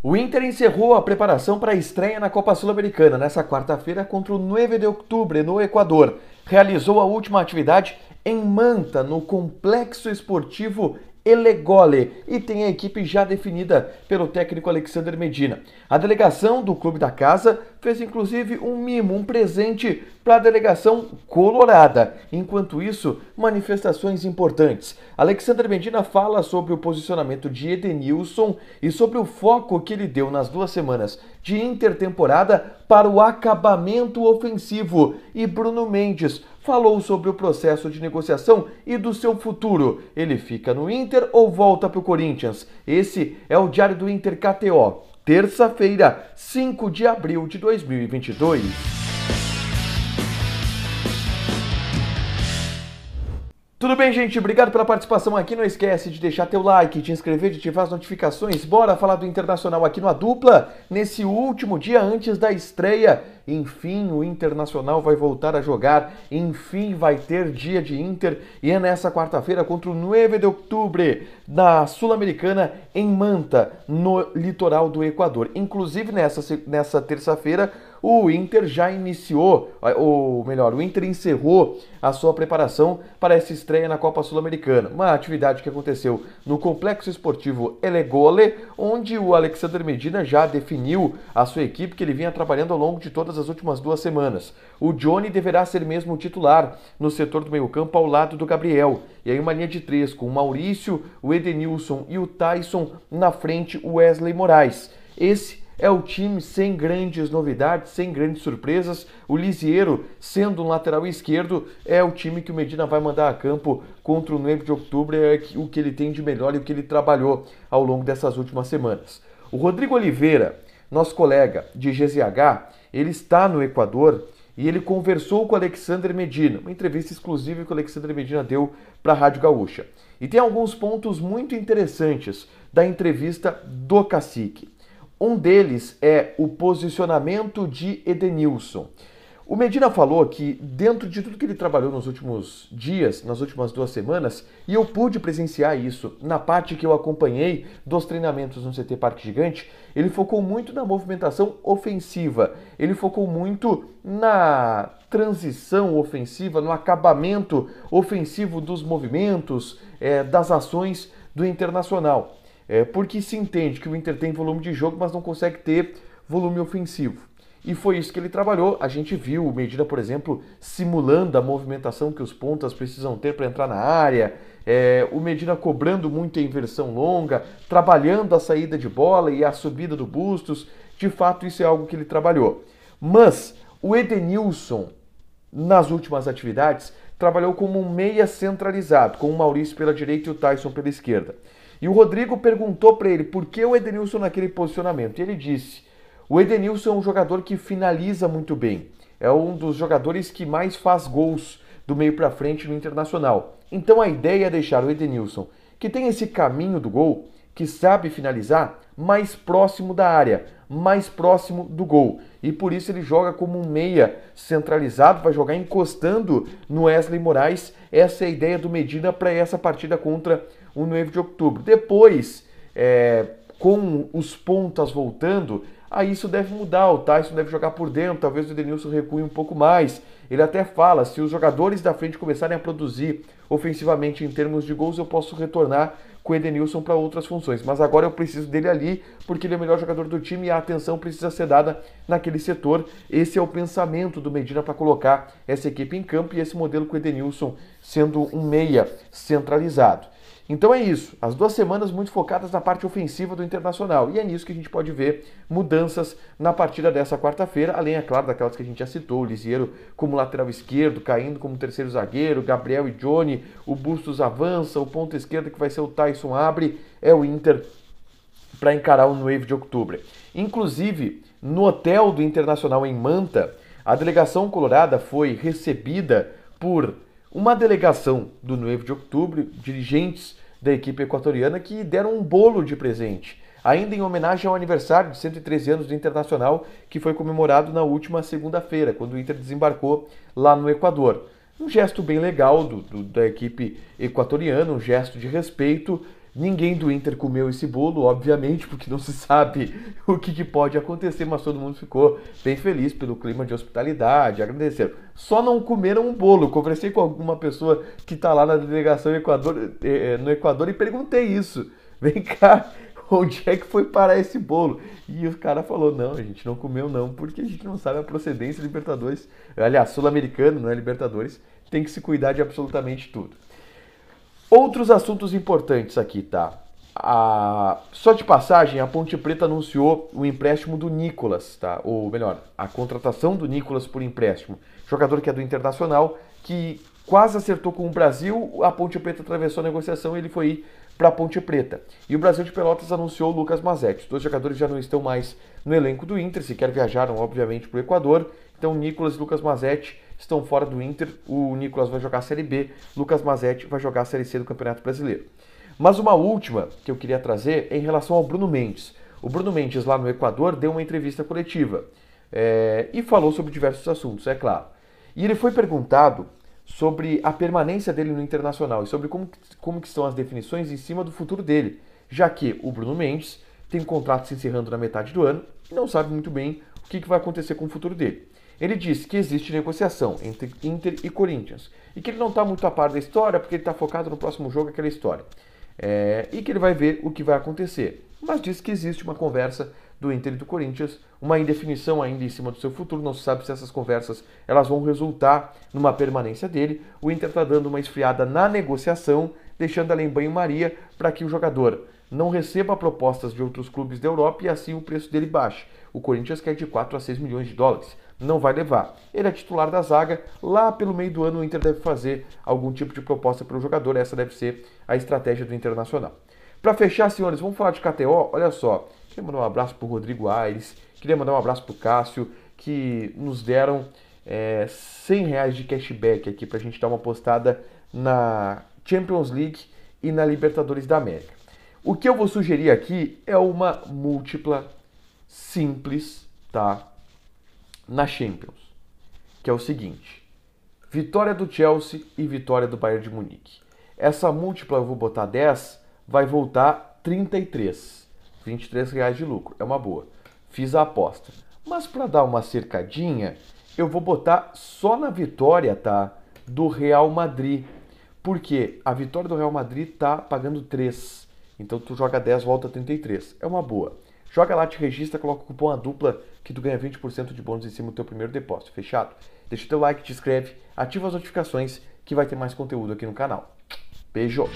O Inter encerrou a preparação para a estreia na Copa Sul-Americana nesta quarta-feira contra o 9 de outubro, no Equador. Realizou a última atividade em Manta, no Complexo Esportivo Elegole, e tem a equipe já definida pelo técnico Alexander Medina. A delegação do clube da casa fez inclusive um mimo, um presente para a delegação colorada. Enquanto isso, manifestações importantes. Alexander Medina fala sobre o posicionamento de Edenilson e sobre o foco que ele deu nas 2 semanas de intertemporada para o acabamento ofensivo. E Bruno Mendes falou sobre o processo de negociação e do seu futuro. Ele fica no Inter ou volta para o Corinthians? Esse é o Diário do Inter KTO. Terça-feira, 5 de abril de 2022. Tudo bem, gente? Obrigado pela participação aqui. Não esquece de deixar teu like, de inscrever, de ativar as notificações. Bora falar do Internacional aqui no A Dupla, nesse último dia antes da estreia. Enfim, o Internacional vai voltar a jogar. Enfim, vai ter dia de Inter. E é nessa quarta-feira contra o 9 de outubro, na Sul-Americana, em Manta, no litoral do Equador. Inclusive, nessa terça-feira, o Inter já iniciou, ou melhor, o Inter encerrou a sua preparação para essa estreia na Copa Sul-Americana. Uma atividade que aconteceu no Complexo Esportivo Elegole, onde o Alexander Medina já definiu a sua equipe que ele vinha trabalhando ao longo de todas as últimas 2 semanas. O Johnny deverá ser mesmo o titular no setor do meio-campo ao lado do Gabriel. E aí uma linha de 3 com o Maurício, o Edenilson e o Tyson, na frente o Wesley Moraes. Esse é o time sem grandes novidades, sem grandes surpresas. O Lisiero, sendo um lateral esquerdo, é o time que o Medina vai mandar a campo contra o 9 de outubro, é o que ele tem de melhor e o que ele trabalhou ao longo dessas últimas semanas. O Rodrigo Oliveira, nosso colega de GZH, ele está no Equador e ele conversou com o Alexander Medina, uma entrevista exclusiva que o Alexander Medina deu para a Rádio Gaúcha. E tem alguns pontos muito interessantes da entrevista do Cacique. Um deles é o posicionamento de Edenilson. O Medina falou que dentro de tudo que ele trabalhou nos últimos dias, nas últimas 2 semanas, e eu pude presenciar isso na parte que eu acompanhei dos treinamentos no CT Parque Gigante, ele focou muito na movimentação ofensiva, ele focou muito na transição ofensiva, no acabamento ofensivo dos movimentos, das ações do Internacional. Porque se entende que o Inter tem volume de jogo, mas não consegue ter volume ofensivo. E foi isso que ele trabalhou. A gente viu o Medina, por exemplo, simulando a movimentação que os pontas precisam ter para entrar na área. O Medina cobrando muito a inversão longa, trabalhando a saída de bola e a subida do Bustos. De fato, isso é algo que ele trabalhou. Mas o Edenilson, nas últimas atividades, trabalhou como um meia centralizado, com o Maurício pela direita e o Tyson pela esquerda. E o Rodrigo perguntou para ele por que o Edenilson naquele posicionamento. E ele disse: o Edenilson é um jogador que finaliza muito bem. É um dos jogadores que mais faz gols do meio para frente no Internacional. Então a ideia é deixar o Edenilson, que tem esse caminho do gol, que sabe finalizar, mais próximo da área, mais próximo do gol. E por isso ele joga como um meia centralizado, vai jogar encostando no Wesley Moraes. Essa é a ideia do Medina para essa partida contra o 9 de outubro. Depois, com os pontas voltando, aí isso deve mudar. O Tyson deve jogar por dentro, talvez o Edenilson recue um pouco mais. Ele até fala: se os jogadores da frente começarem a produzir ofensivamente em termos de gols, eu posso retornar com o Edenilson para outras funções. Mas agora eu preciso dele ali, porque ele é o melhor jogador do time e a atenção precisa ser dada naquele setor. Esse é o pensamento do Medina para colocar essa equipe em campo e esse modelo com o Edenilson sendo um meia centralizado. Então é isso, as 2 semanas muito focadas na parte ofensiva do Internacional, e é nisso que a gente pode ver mudanças na partida dessa quarta-feira, além, é claro, daquelas que a gente já citou: o Lisiero como lateral esquerdo, caindo como terceiro zagueiro, Gabriel e Johnny, o Bustos avança, o ponto esquerdo que vai ser o Tyson abre, é o Inter para encarar o 9 de outubro. Inclusive, no hotel do Internacional em Manta, a delegação colorada foi recebida por uma delegação do 9 de outubro, dirigentes da equipe equatoriana, que deram um bolo de presente, ainda em homenagem ao aniversário de 113 anos do Internacional, que foi comemorado na última segunda-feira, quando o Inter desembarcou lá no Equador. Um gesto bem legal da equipe equatoriana, um gesto de respeito, Ninguém do Inter comeu esse bolo, obviamente, porque não se sabe o que pode acontecer, mas todo mundo ficou bem feliz pelo clima de hospitalidade, agradeceram. Só não comeram um bolo. Eu conversei com alguma pessoa que está lá na delegação no Equador e perguntei isso. Vem cá, onde é que foi parar esse bolo? E o cara falou, não, a gente não comeu não, porque a gente não sabe a procedência Libertadores. Aliás, Sul-Americano, não é Libertadores, tem que se cuidar de absolutamente tudo. Outros assuntos importantes aqui, tá? Só de passagem, a Ponte Preta anunciou o empréstimo do Nicolas, tá? Ou melhor, a contratação do Nicolas por empréstimo. Jogador que é do Internacional, que quase acertou com o Brasil, a Ponte Preta atravessou a negociação e ele foi ir para a Ponte Preta. E o Brasil de Pelotas anunciou o Lucas Mazzetti. Os dois jogadores já não estão mais no elenco do Inter, sequer viajaram, obviamente, para o Equador. Então, Nicolas e Lucas Mazzetti estão fora do Inter. O Nicolas vai jogar a Série B, Lucas Mazzetti vai jogar a Série C do Campeonato Brasileiro. Mas uma última que eu queria trazer é em relação ao Bruno Mendes. O Bruno Mendes, lá no Equador, deu uma entrevista coletiva e falou sobre diversos assuntos, é claro. E ele foi perguntado sobre a permanência dele no Internacional e sobre como que estão as definições em cima do futuro dele, já que o Bruno Mendes tem um contrato se encerrando na metade do ano e não sabe muito bem o que vai acontecer com o futuro dele. Ele disse que existe negociação entre Inter e Corinthians e que ele não está muito a par da história porque ele está focado no próximo jogo, aquela história. E que ele vai ver o que vai acontecer. Mas disse que existe uma conversa do Inter e do Corinthians, uma indefinição ainda em cima do seu futuro, não se sabe se essas conversas elas vão resultar numa permanência dele. O Inter está dando uma esfriada na negociação, deixando ela em banho-maria para que o jogador não receba propostas de outros clubes da Europa e assim o preço dele baixe. O Corinthians quer de 4 a 6 milhões de dólares. Não vai levar. Ele é titular da zaga. Lá pelo meio do ano o Inter deve fazer algum tipo de proposta para o jogador. Essa deve ser a estratégia do Internacional. Para fechar, senhores, vamos falar de KTO. Olha só, queria mandar um abraço para o Rodrigo Aires, queria mandar um abraço para o Cássio, que nos deram R$100 de cashback aqui para a gente dar uma postada na Champions League e na Libertadores da América. O que eu vou sugerir aqui é uma múltipla simples, tá? Na Champions, que é o seguinte: vitória do Chelsea e vitória do Bayern de Munique. Essa múltipla eu vou botar 10, vai voltar 33, R$23 de lucro, é uma boa. Fiz a aposta. Mas para dar uma cercadinha, eu vou botar só na vitória, tá? Do Real Madrid. Porque a vitória do Real Madrid tá pagando 3. Então tu joga 10, volta 33. É uma boa. Joga lá, te registra, coloca o cupom ADUPLA que tu ganha 20% de bônus em cima do teu primeiro depósito. Fechado? Deixa o teu like, te inscreve, ativa as notificações que vai ter mais conteúdo aqui no canal. Beijo!